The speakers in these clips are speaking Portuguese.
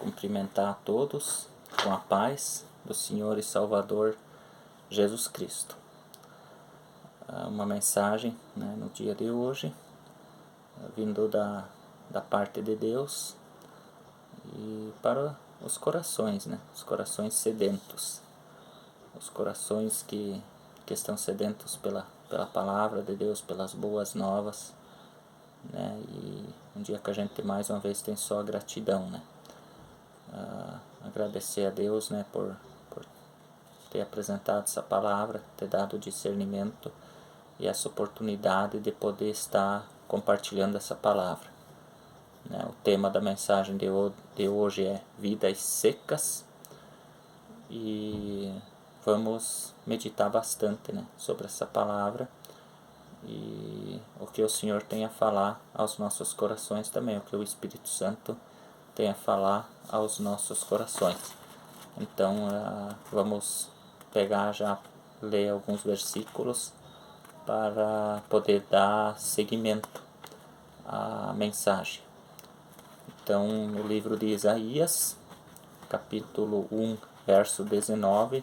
cumprimentar a todos com a paz do Senhor e Salvador Jesus Cristo. Uma mensagem, no dia de hoje, vindo da parte de Deus e para os corações, os corações sedentos, os corações que estão sedentos pela palavra de Deus, pelas boas novas, e um dia que a gente mais uma vez tem só gratidão, agradecer a Deus, por ter apresentado essa palavra, ter dado discernimento e essa oportunidade de poder estar compartilhando essa palavra. O tema da mensagem de hoje é vidas secas, e vamos meditar bastante sobre essa palavra e o que o Senhor tem a falar aos nossos corações também, o que o Espírito Santo tem a falar aos nossos corações. Então vamos pegar, já ler alguns versículos para poder dar seguimento à mensagem. Então, no livro de Isaías, capítulo 1, verso 19,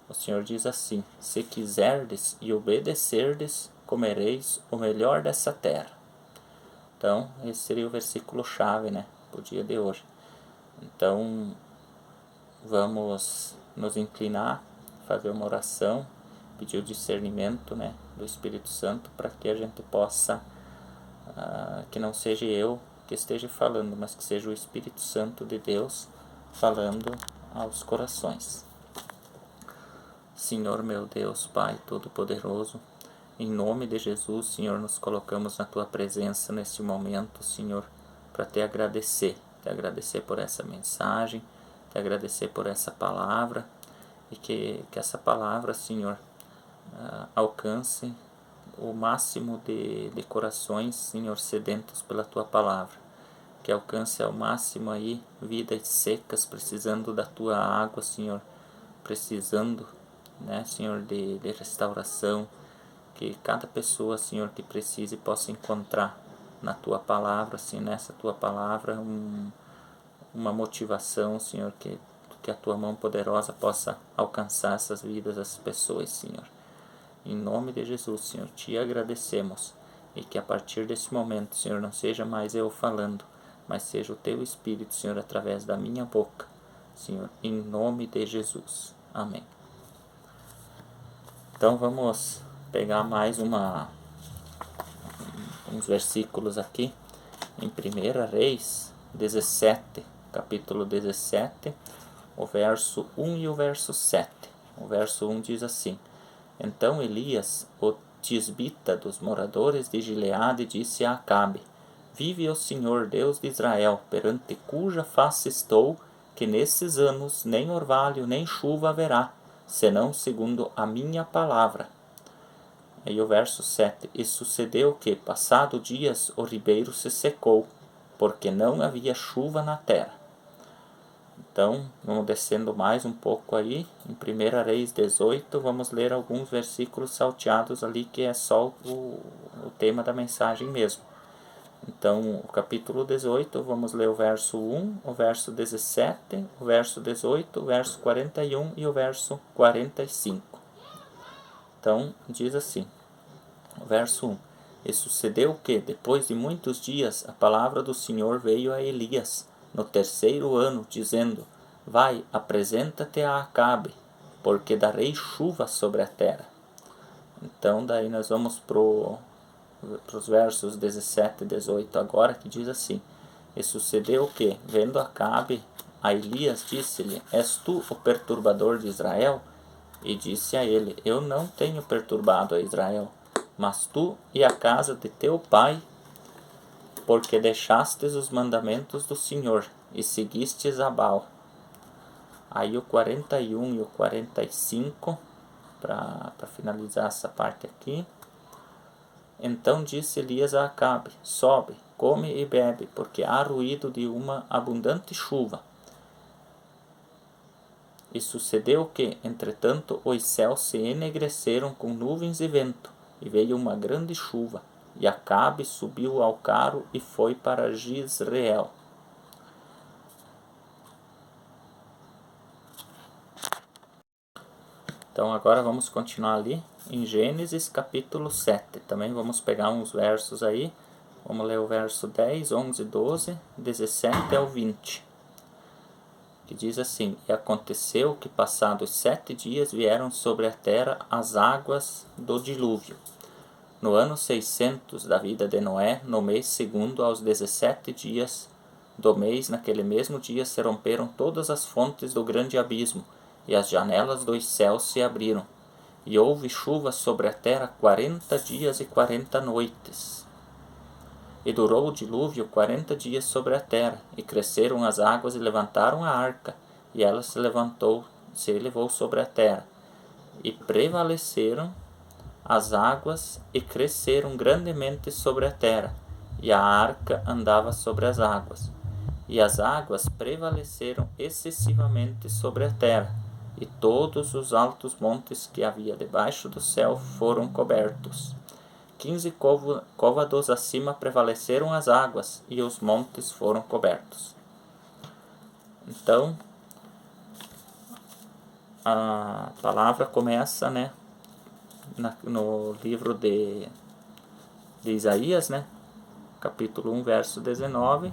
o Senhor diz assim: se quiserdes e obedecerdes, comereis o melhor dessa terra. Então, esse seria o versículo chave, para o dia de hoje. Então, vamos nos inclinar, fazer uma oração, pedir o discernimento, do Espírito Santo, para que a gente possa, que não seja eu que esteja falando, mas que seja o Espírito Santo de Deus falando aos corações. Senhor meu Deus, Pai Todo-Poderoso, em nome de Jesus, Senhor, nos colocamos na Tua presença neste momento, Senhor, para Te agradecer por essa mensagem, Te agradecer por essa palavra, e que essa palavra, Senhor, alcance o máximo de corações, Senhor, sedentos pela Tua palavra, que alcance ao máximo aí vidas secas, precisando da Tua água, Senhor, precisando, Senhor, de restauração, que cada pessoa, Senhor, que precise possa encontrar na Tua palavra, assim, nessa Tua palavra, uma motivação, Senhor, que a Tua mão poderosa possa alcançar essas vidas, essas pessoas, Senhor. Em nome de Jesus, Senhor, Te agradecemos, e que a partir desse momento, Senhor, não seja mais eu falando, mas seja o Teu Espírito, Senhor, através da minha boca, Senhor, em nome de Jesus. Amém. Então vamos pegar mais uns versículos aqui, em 1 Reis 17, capítulo 17, o verso 1 e o verso 7. O verso 1 diz assim: então Elias, o tisbita dos moradores de Gileade, disse a Acabe: vive o Senhor Deus de Israel, perante cuja face estou, que nesses anos nem orvalho nem chuva haverá, senão segundo a minha palavra. Aí o verso 7: e sucedeu que, passado dias, o ribeiro se secou, porque não havia chuva na terra. Então, vamos descendo mais um pouco aí, em 1 Reis 18, vamos ler alguns versículos salteados ali, que é só o tema da mensagem mesmo. Então, o capítulo 18, vamos ler o verso 1, o verso 17, o verso 18, o verso 41 e o verso 45. Então, diz assim, o verso 1: e sucedeu que, depois de muitos dias, a palavra do Senhor veio a Elias, no 3º ano, dizendo: vai, apresenta-te a Acabe, porque darei chuva sobre a terra. Então, daí nós vamos para os versos 17 e 18 agora, que diz assim: e sucedeu que, vendo Acabe a Elias, disse-lhe: és tu o perturbador de Israel? E disse a ele: eu não tenho perturbado a Israel, mas tu e a casa de teu pai, porque deixastes os mandamentos do Senhor e seguistes a Baal. Aí o 41 e o 45, para finalizar essa parte aqui. Então disse Elias a Acabe: sobe, come e bebe, porque há ruído de uma abundante chuva. E sucedeu que, entretanto, os céus se enegreceram com nuvens e vento, e veio uma grande chuva, e Acabe subiu ao carro e foi para Jezreel. Então agora vamos continuar ali em Gênesis capítulo 7. Também vamos pegar uns versos aí. Vamos ler o verso 10, 11, 12, 17 ao 20. Que diz assim: E aconteceu que passados 7 dias vieram sobre a terra as águas do dilúvio. No ano 600 da vida de Noé, no mês segundo, aos 17 dias do mês, naquele mesmo dia se romperam todas as fontes do grande abismo, e as janelas dos céus se abriram. E houve chuva sobre a terra 40 dias e 40 noites. E durou o dilúvio 40 dias sobre a terra, e cresceram as águas e levantaram a arca, e ela se elevou sobre a terra. E prevaleceram as águas e cresceram grandemente sobre a terra, e a arca andava sobre as águas. E as águas prevaleceram excessivamente sobre a terra, e todos os altos montes que havia debaixo do céu foram cobertos. 15 côvados acima prevaleceram as águas, e os montes foram cobertos. Então, a palavra começa, né, no livro de Isaías, né, capítulo 1, verso 19,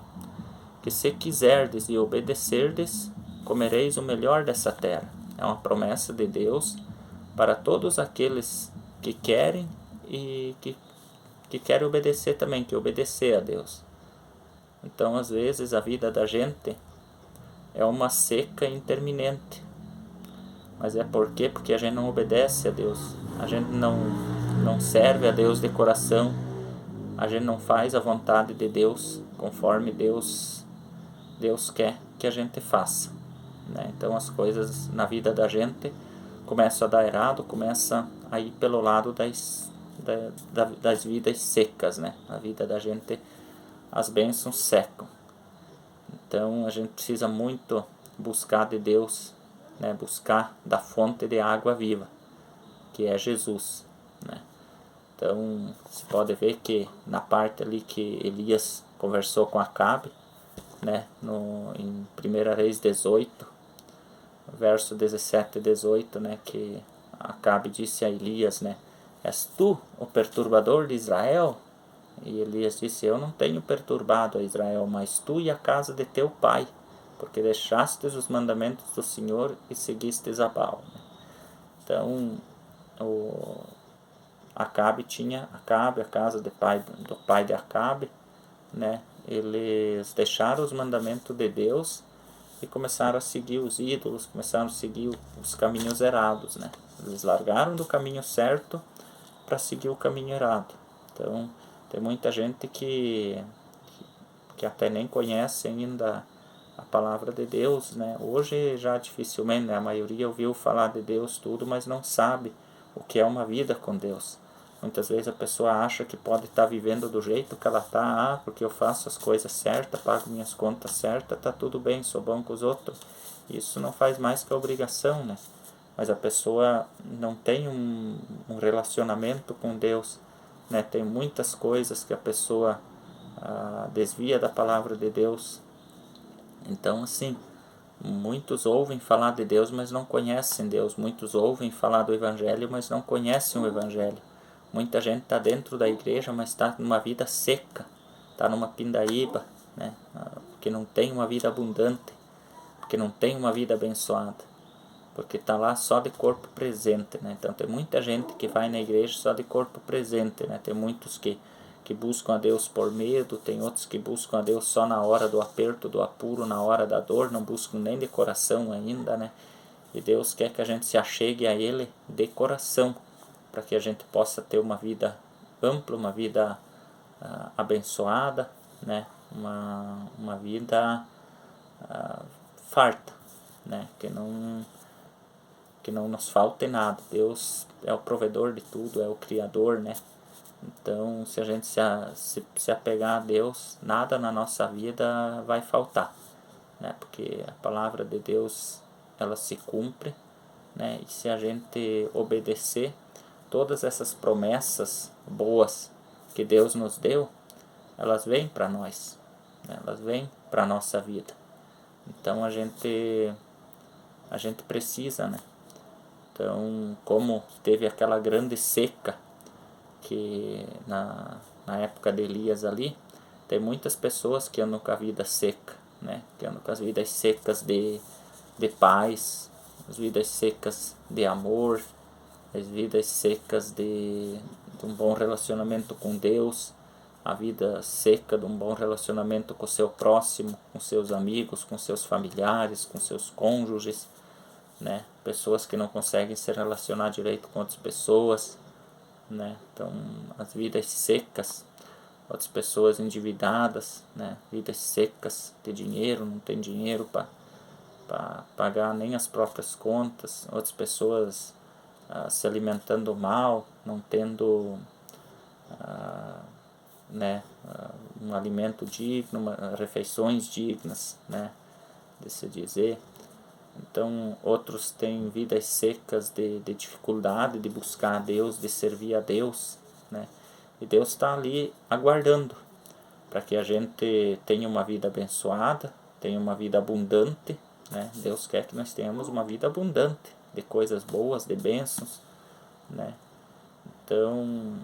que se quiserdes e obedecerdes, comereis o melhor dessa terra. É uma promessa de Deus para todos aqueles que querem e que querem obedecer também, que obedecer a Deus. Então, às vezes, a vida da gente é uma seca interminente. Mas é por quê? Porque a gente não obedece a Deus. A gente não serve a Deus de coração. A gente não faz a vontade de Deus conforme Deus quer que a gente faça, né? Então as coisas na vida da gente começam a dar errado, começa a ir pelo lado das vidas secas, né? A vida da gente, as bênçãos secam. Então a gente precisa muito buscar de Deus, né? Buscar da fonte de água viva, que é Jesus, né? Então se pode ver que na parte ali que Elias conversou com Acabe, né, em 1 Reis 18, verso 17 e 18, né, que Acabe disse a Elias, né, és tu o perturbador de Israel? E Elias disse, eu não tenho perturbado a Israel, mas tu e a casa de teu pai, porque deixastes os mandamentos do Senhor e seguistes a Baal. Então, Acabe, a casa do pai de Acabe, né, eles deixaram os mandamentos de Deus e começaram a seguir os ídolos, começaram a seguir os caminhos errados, né? Eles largaram do caminho certo para seguir o caminho errado. Então, tem muita gente que até nem conhece ainda a palavra de Deus, né? Hoje já dificilmente, né? A maioria ouviu falar de Deus tudo, mas não sabe o que é uma vida com Deus. Muitas vezes a pessoa acha que pode estar vivendo do jeito que ela está, porque eu faço as coisas certas, pago minhas contas certas, está tudo bem, sou bom com os outros. Isso não faz mais que a obrigação, né? Mas a pessoa não tem um relacionamento com Deus, né? Tem muitas coisas que a pessoa desvia da palavra de Deus. Então, assim, muitos ouvem falar de Deus, mas não conhecem Deus. Muitos ouvem falar do Evangelho, mas não conhecem o Evangelho. Muita gente está dentro da igreja, mas está numa vida seca, está numa pindaíba, né? Porque não tem uma vida abundante, porque não tem uma vida abençoada, porque está lá só de corpo presente, né? Então tem muita gente que vai na igreja só de corpo presente, né? Tem muitos que buscam a Deus por medo, tem outros que buscam a Deus só na hora do aperto, do apuro, na hora da dor, não buscam nem de coração ainda, né? E Deus quer que a gente se achegue a Ele de coração, para que a gente possa ter uma vida ampla, uma vida abençoada, né? Uma vida farta, né? Que não nos falte nada. Deus é o provedor de tudo, é o Criador, né? Então, se a gente se apegar a Deus, nada na nossa vida vai faltar, né? Porque a palavra de Deus, ela se cumpre, né? E se a gente obedecer, todas essas promessas boas que Deus nos deu, elas vêm para nós, né? Elas vêm para a nossa vida. Então a gente precisa, né? Então, como teve aquela grande seca que na época de Elias ali, tem muitas pessoas que andam com a vida seca, né? Que andam com as vidas secas de paz, as vidas secas de amor, as vidas secas de um bom relacionamento com Deus, a vida seca de um bom relacionamento com o seu próximo, com seus amigos, com seus familiares, com seus cônjuges, né? Pessoas que não conseguem se relacionar direito com outras pessoas, né? Então, as vidas secas, outras pessoas endividadas, né? Vidas secas de dinheiro, não tem dinheiro para pagar nem as próprias contas, outras pessoas se alimentando mal, não tendo né, um alimento digno, refeições dignas, né, de se dizer. Então, outros têm vidas secas de dificuldade de buscar a Deus, de servir a Deus, né? E Deus está ali aguardando para que a gente tenha uma vida abençoada, tenha uma vida abundante, né? Deus quer que nós tenhamos uma vida abundante de coisas boas, de bênçãos, né? Então,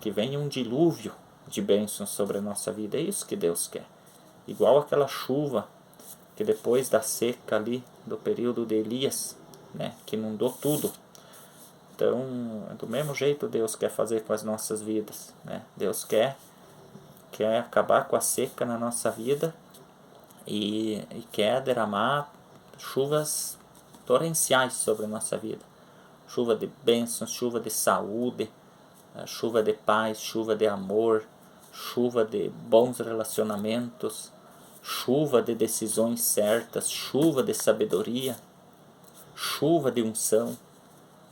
que venha um dilúvio de bênçãos sobre a nossa vida, é isso que Deus quer. Igual aquela chuva que depois da seca ali, do período de Elias, né, que inundou tudo. Então, do mesmo jeito Deus quer fazer com as nossas vidas, né? Deus quer acabar com a seca na nossa vida e quer derramar chuvas torrenciais sobre a nossa vida. Chuva de bênçãos, chuva de saúde, chuva de paz, chuva de amor, chuva de bons relacionamentos, chuva de decisões certas, chuva de sabedoria, chuva de unção.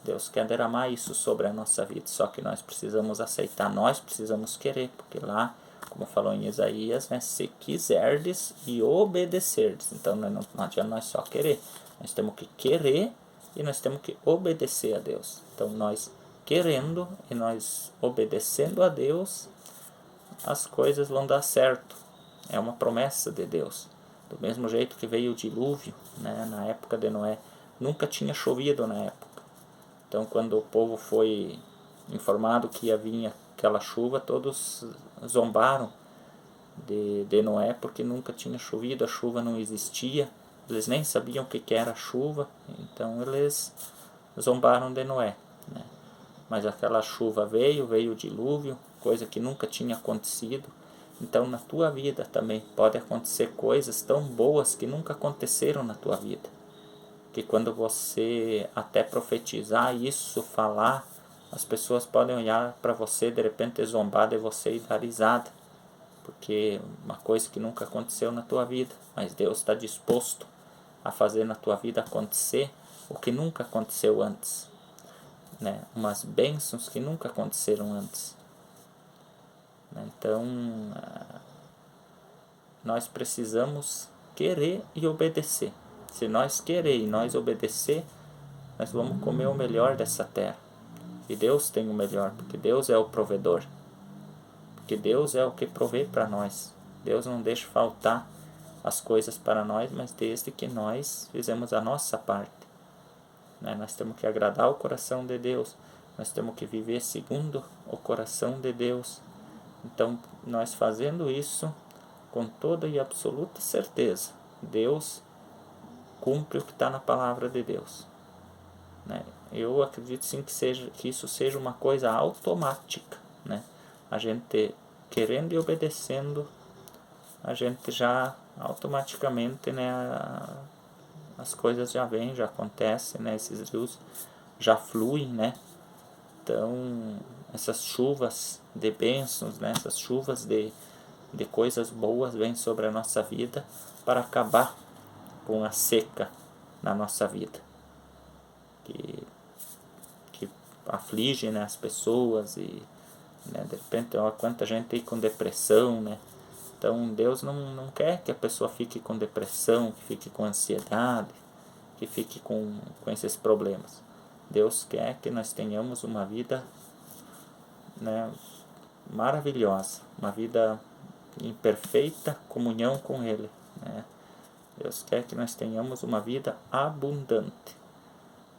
Deus quer derramar isso sobre a nossa vida, só que nós precisamos aceitar, nós precisamos querer, porque lá, como falou em Isaías, né, se quiserdes e obedecerdes. Então não adianta nós só querer, nós temos que querer e nós temos que obedecer a Deus. Então nós querendo e nós obedecendo a Deus, as coisas vão dar certo. É uma promessa de Deus. Do mesmo jeito que veio o dilúvio, né, na época de Noé, nunca tinha chovido na época. Então, quando o povo foi informado que ia vir aquela chuva, todos zombaram de Noé, porque nunca tinha chovido, a chuva não existia, eles nem sabiam o que era chuva, então eles zombaram de Noé, né? Mas aquela chuva veio o dilúvio, coisa que nunca tinha acontecido. Então, na tua vida também pode acontecer coisas tão boas que nunca aconteceram na tua vida, que quando você até profetizar isso, falar, as pessoas podem olhar para você, de repente zombar de você e dar risada, porque uma coisa que nunca aconteceu na tua vida, mas Deus está disposto a fazer na tua vida acontecer o que nunca aconteceu antes, né? Umas bênçãos que nunca aconteceram antes. Então, nós precisamos querer e obedecer. Se nós querer e nós obedecer, nós vamos comer o melhor dessa terra. E Deus tem o melhor, porque Deus é o provedor. Porque Deus é o que provê para nós. Deus não deixa faltar as coisas para nós, mas desde que nós fizemos a nossa parte, né? Nós temos que agradar o coração de Deus. Nós temos que viver segundo o coração de Deus. Então, nós fazendo isso, com toda e absoluta certeza, Deus cumpre o que está na palavra de Deus, né? Eu acredito sim que isso seja uma coisa automática, né? A gente querendo e obedecendo, a gente já automaticamente, né, as coisas já vêm, já acontecem, né? Esses rios já fluem, né? Então, essas chuvas de bênçãos, né? Essas chuvas de coisas boas vêm sobre a nossa vida para acabar com a seca na nossa vida, que aflige, né, as pessoas e, né, de repente, ó, quanta gente aí com depressão, né? Então Deus não quer que a pessoa fique com depressão, que fique com ansiedade, que fique com esses problemas. Deus quer que nós tenhamos uma vida, né, maravilhosa, uma vida em perfeita comunhão com Ele, né? Deus quer que nós tenhamos uma vida abundante.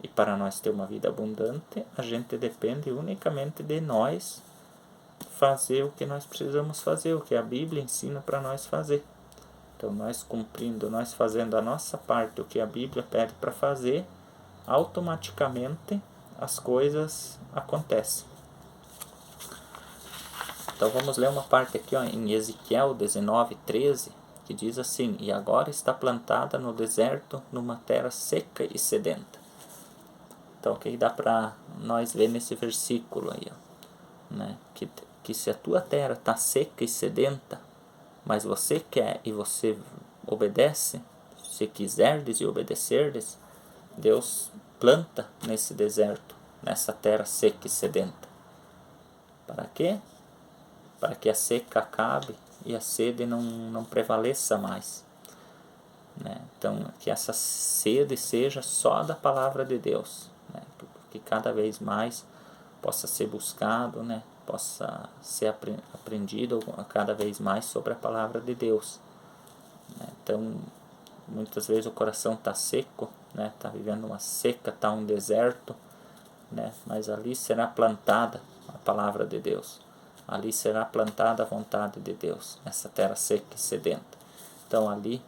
E para nós ter uma vida abundante, a gente depende unicamente de nós fazer o que nós precisamos fazer, o que a Bíblia ensina para nós fazer. Então, nós cumprindo, nós fazendo a nossa parte, o que a Bíblia pede para fazer, automaticamente as coisas acontecem. Então, vamos ler uma parte aqui, em Ezequiel 19:13, que diz assim: e agora está plantada no deserto, numa terra seca e sedenta. Então, o que dá para nós ver nesse versículo aí, né? Que se a tua terra está seca e sedenta, mas você quer e você obedece, se quiserdes e obedecerdes, Deus planta nesse deserto, nessa terra seca e sedenta. Para quê? Para que a seca acabe e a sede não prevaleça mais. Né? Então, que essa sede seja só da palavra de Deus, né? Que cada vez mais possa ser buscado, né? Possa ser aprendido cada vez mais sobre a palavra de Deus. Né? Então, muitas vezes o coração está seco, né? Está vivendo uma seca, está um deserto, né? Mas ali será plantada a palavra de Deus. Ali será plantada a vontade de Deus, nessa terra seca e sedenta. Então, ali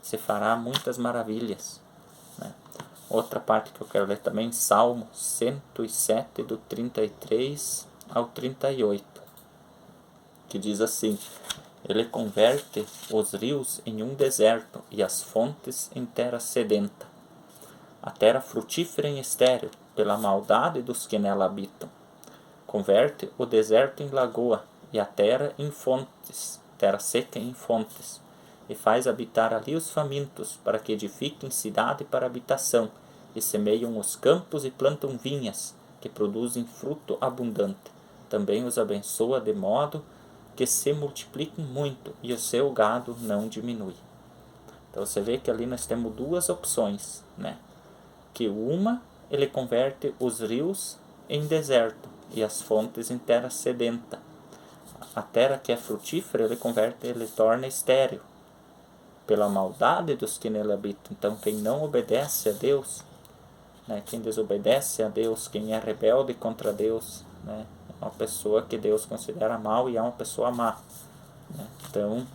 se fará muitas maravilhas. Né? Outra parte que eu quero ler também, Salmo 107, do 33 ao 38, que diz assim: ele converte os rios em um deserto e as fontes em terra sedenta, a terra frutífera em estéril, pela maldade dos que nela habitam. Converte o deserto em lagoa e a terra em fontes, terra seca em fontes, e faz habitar ali os famintos, para que edifiquem cidade para habitação, e semeiam os campos e plantam vinhas, que produzem fruto abundante. Também os abençoa de modo que se multipliquem muito, e o seu gado não diminui. Então você vê que ali nós temos duas opções, né? Que uma, ele converte os rios em deserto e as fontes em terra sedenta. A terra que é frutífera, ele torna estéril, pela maldade dos que nele habitam. Então, quem não obedece a Deus, né, quem desobedece a Deus, quem é rebelde contra Deus, né, é uma pessoa que Deus considera mal e é uma pessoa má. Né? Então,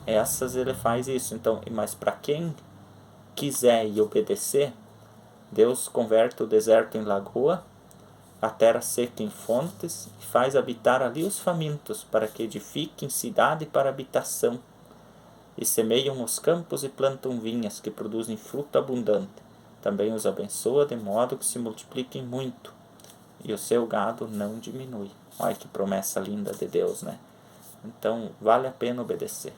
essas ele faz isso. Então, mas para quem quiser e obedecer, Deus converte o deserto em lagoa, a terra seca em fontes, e faz habitar ali os famintos, para que edifiquem cidade para habitação, e semeiam os campos e plantam vinhas, que produzem fruto abundante. Também os abençoa de modo que se multipliquem muito, e o seu gado não diminui. Olha que promessa linda de Deus, né? Então, vale a pena obedecer.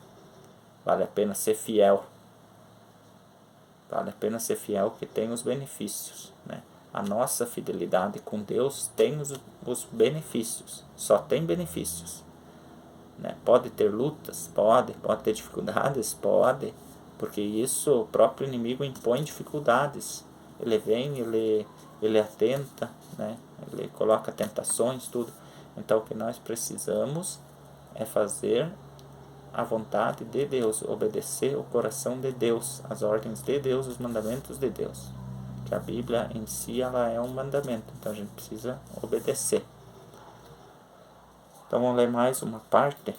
Vale a pena ser fiel. Vale a pena ser fiel, que tem os benefícios, né? A nossa fidelidade com Deus tem os benefícios. Só tem benefícios. Né? Pode ter lutas? Pode ter dificuldades? Pode, porque isso o próprio inimigo impõe dificuldades. Ele vem, ele atenta, né? Ele coloca tentações, tudo. Então o que nós precisamos é fazer a vontade de Deus, obedecer o coração de Deus, as ordens de Deus, os mandamentos de Deus. Que a Bíblia em si ela é um mandamento, então a gente precisa obedecer. Então vamos ler mais uma parte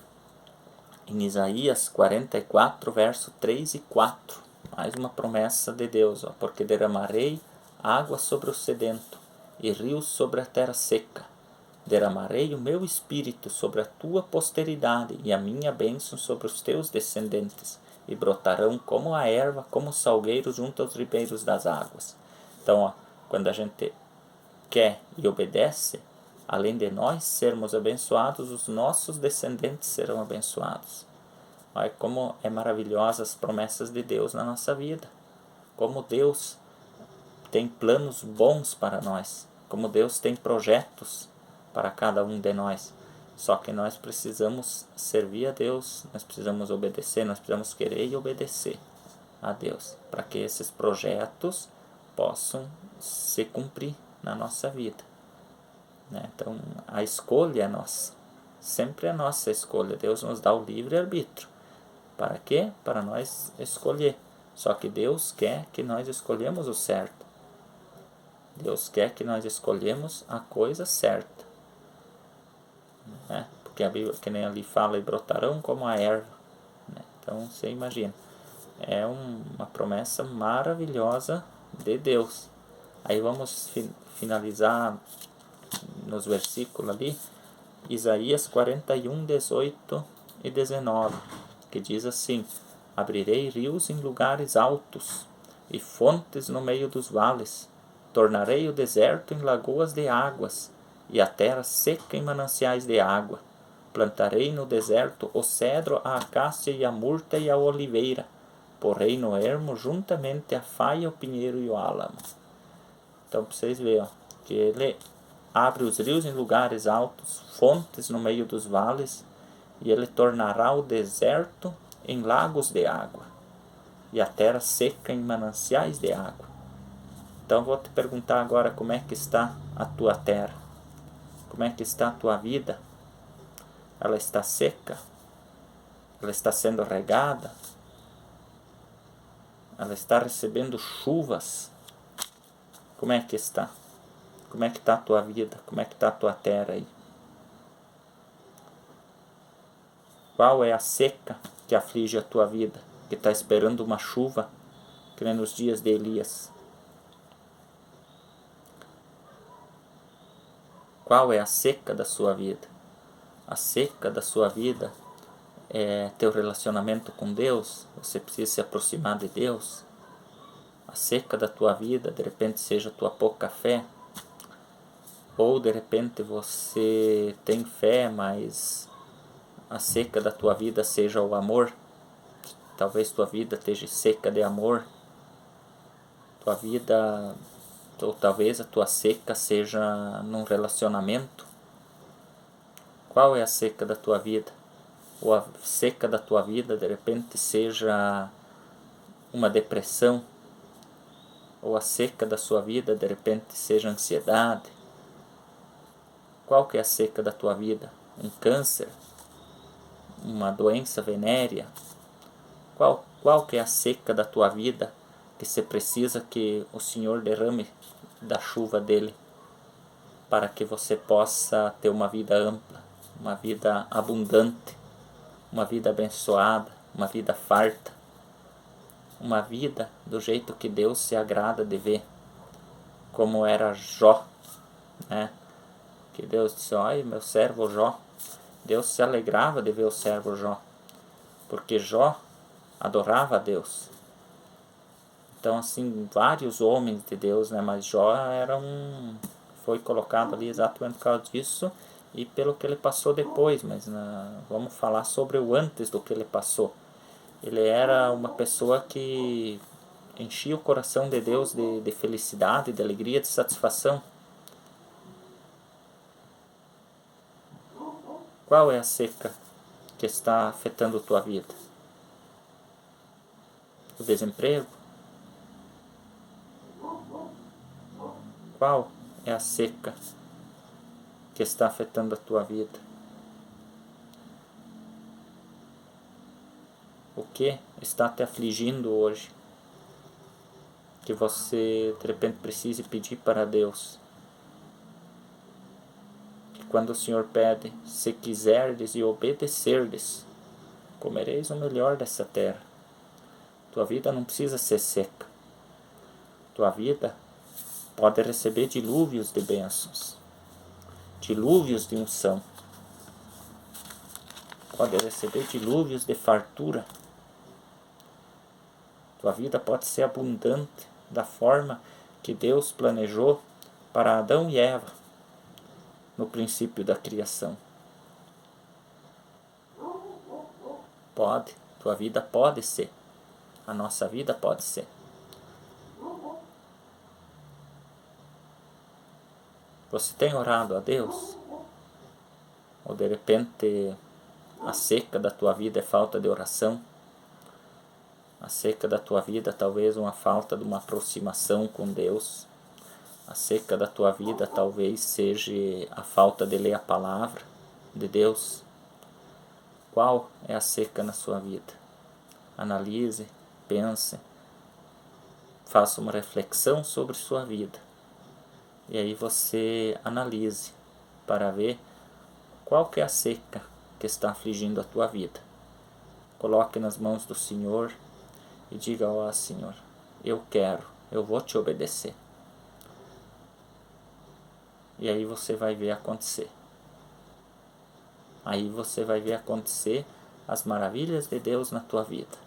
em Isaías 44, verso 3 e 4. Mais uma promessa de Deus, ó, porque derramarei água sobre o sedento e rios sobre a terra seca. Derramarei o meu espírito sobre a tua posteridade e a minha bênção sobre os teus descendentes, e brotarão como a erva, como o salgueiro junto aos ribeiros das águas. Então, ó, quando a gente quer e obedece, além de nós sermos abençoados, os nossos descendentes serão abençoados. Olha como é maravilhosa as promessas de Deus na nossa vida. Como Deus tem planos bons para nós. Como Deus tem projetos para cada um de nós. Só que nós precisamos servir a Deus, nós precisamos obedecer, nós precisamos querer e obedecer a Deus, para que esses projetos possam se cumprir na nossa vida. Né? Então, a escolha é nossa. Sempre é nossa escolha. Deus nos dá o livre-arbítrio. Para quê? Para nós escolher. Só que Deus quer que nós escolhemos o certo. Deus quer que nós escolhemos a coisa certa, né? Porque a Bíblia, que nem ali fala, e brotarão como a erva, né? Então você imagina, é uma promessa maravilhosa de Deus. Aí vamos finalizar nos versículos ali, Isaías 41, 18 e 19, que diz assim: abrirei rios em lugares altos e fontes no meio dos vales, tornarei o deserto em lagoas de águas e a terra seca em mananciais de água. Plantarei no deserto o cedro, a acácia e a murta e a oliveira, porei no ermo juntamente a faia, o pinheiro e o álamo. Então, para vocês verem, ó, que ele abre os rios em lugares altos, fontes no meio dos vales, e ele tornará o deserto em lagos de água, e a terra seca em mananciais de água. Então, vou te perguntar agora como é que está a tua terra, como é que está a tua vida. Ela está seca? Ela está sendo regada? Ela está recebendo chuvas? Como é que está? Como é que está a tua vida? Como é que está a tua terra aí? Qual é a seca que aflige a tua vida? Que está esperando uma chuva, que nem nos dias de Elias. Qual é a seca da sua vida? A seca da sua vida é teu relacionamento com Deus? Você precisa se aproximar de Deus? A seca da tua vida, de repente, seja tua pouca fé? Ou de repente você tem fé, mas a seca da tua vida seja o amor? Talvez tua vida esteja seca de amor. Tua vida, ou talvez a tua seca seja num relacionamento. Qual é a seca da tua vida? Ou a seca da tua vida de repente seja uma depressão? Ou a seca da sua vida de repente seja ansiedade? Qual que é a seca da tua vida? Um câncer? Uma doença venérea? Qual que é a seca da tua vida que você precisa que o Senhor derrame da chuva dele para que você possa ter uma vida ampla, uma vida abundante, uma vida abençoada, uma vida farta, uma vida do jeito que Deus se agrada de ver, como era Jó, né? Que Deus disse: olha, meu servo Jó. Deus se alegrava de ver o servo Jó, porque Jó adorava a Deus. Então, assim, vários homens de Deus, né? Mas Jó foi colocado ali exatamente por causa disso e pelo que ele passou depois. Mas vamos falar sobre o antes do que ele passou. Ele era uma pessoa que enchia o coração de Deus de felicidade, de alegria, de satisfação. Qual é a seca que está afetando a tua vida? O desemprego? Qual é a seca que está afetando a tua vida? O que está te afligindo hoje? Que você de repente precise pedir para Deus. Que quando o Senhor pede: se quiserdes e obedecerdes, comereis o melhor dessa terra. Tua vida não precisa ser seca. Tua vida pode receber dilúvios de bênçãos, dilúvios de unção. Pode receber dilúvios de fartura. Tua vida pode ser abundante da forma que Deus planejou para Adão e Eva no princípio da criação. Pode, tua vida pode ser. A nossa vida pode ser. Você tem orado a Deus? Ou de repente a seca da tua vida é falta de oração? A seca da tua vida talvez uma falta de uma aproximação com Deus. A seca da tua vida talvez seja a falta de ler a palavra de Deus. Qual é a seca na sua vida? Analise, pense, faça uma reflexão sobre sua vida. E aí você analise para ver qual que é a seca que está afligindo a tua vida. Coloque nas mãos do Senhor e diga: ó Senhor, eu vou te obedecer. E aí você vai ver acontecer. Aí você vai ver acontecer as maravilhas de Deus na tua vida.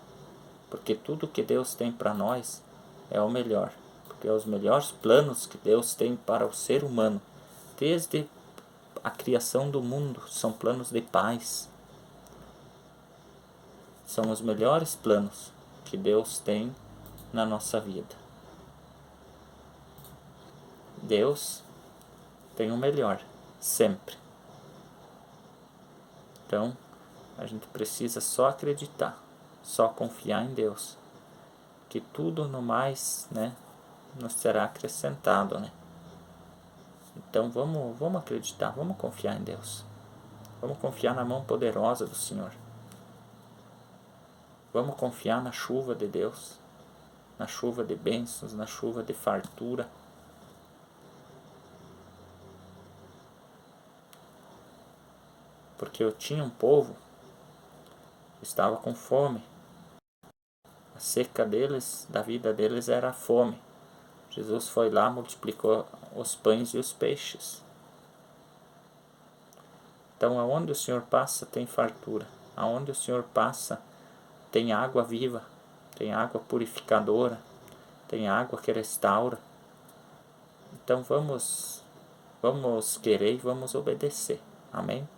Porque tudo que Deus tem para nós é o melhor. Porque os melhores planos que Deus tem para o ser humano, desde a criação do mundo, são planos de paz. São os melhores planos que Deus tem na nossa vida. Deus tem o melhor, sempre. Então, a gente precisa só acreditar, só confiar em Deus, que tudo no mais, nos será acrescentado, Então, vamos acreditar, vamos confiar em Deus. Vamos confiar na mão poderosa do Senhor. Vamos confiar na chuva de Deus, na chuva de bênçãos, na chuva de fartura. Porque eu tinha um povo que estava com fome. A seca deles, da vida deles, era a fome. Jesus foi lá, multiplicou os pães e os peixes. Então, aonde o Senhor passa, tem fartura. Aonde o Senhor passa, tem água viva, tem água purificadora, tem água que restaura. Então, vamos querer e vamos obedecer. Amém?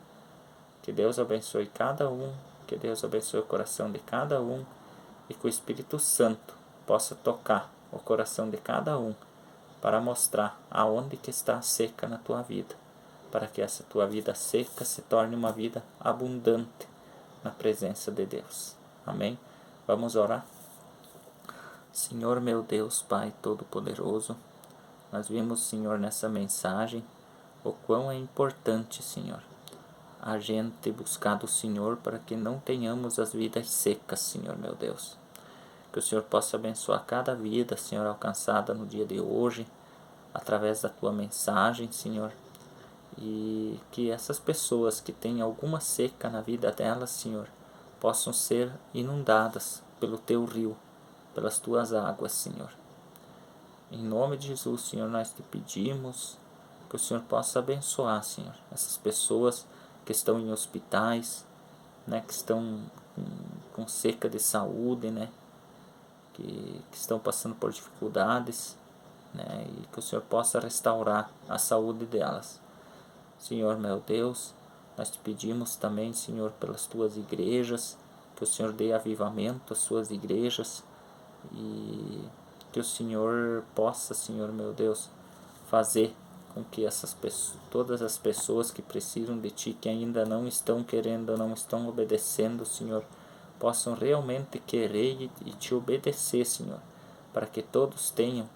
Que Deus abençoe cada um, que Deus abençoe o coração de cada um e que o Espírito Santo possa tocar o coração de cada um para mostrar aonde que está a seca na tua vida, para que essa tua vida seca se torne uma vida abundante na presença de Deus. Amém? Vamos orar? Senhor meu Deus, Pai Todo-Poderoso, nós vimos, Senhor, nessa mensagem o quão é importante, Senhor, a gente buscar do Senhor para que não tenhamos as vidas secas, Senhor meu Deus. Que o Senhor possa abençoar cada vida, Senhor, alcançada no dia de hoje, através da tua mensagem, Senhor. E que essas pessoas que têm alguma seca na vida delas, Senhor, possam ser inundadas pelo teu rio, pelas tuas águas, Senhor. Em nome de Jesus, Senhor, nós te pedimos que o Senhor possa abençoar, Senhor, essas pessoas que estão em hospitais, que estão com seca de saúde, que estão passando por dificuldades, e que o Senhor possa restaurar a saúde delas. Senhor meu Deus, nós te pedimos também, Senhor, pelas tuas igrejas, que o Senhor dê avivamento às suas igrejas e que o Senhor possa, Senhor meu Deus, fazer com que essas pessoas, todas as pessoas que precisam de Ti, que ainda não estão querendo, não estão obedecendo, Senhor, possam realmente querer e Te obedecer, Senhor, para que todos tenham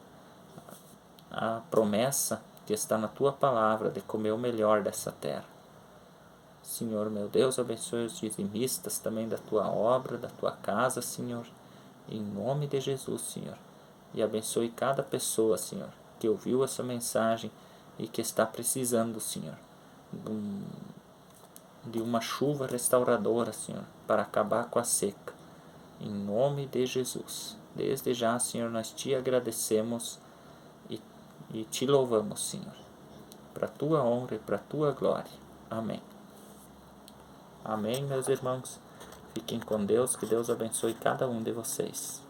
a promessa que está na Tua palavra de comer o melhor dessa terra. Senhor meu Deus, abençoe os dizimistas também da Tua obra, da Tua casa, Senhor, em nome de Jesus, Senhor. E abençoe cada pessoa, Senhor, que ouviu essa mensagem e que está precisando, Senhor, de uma chuva restauradora, Senhor, para acabar com a seca. Em nome de Jesus. Desde já, Senhor, nós Te agradecemos e Te louvamos, Senhor, para a Tua honra e para a Tua glória. Amém. Amém, meus irmãos. Fiquem com Deus, que Deus abençoe cada um de vocês.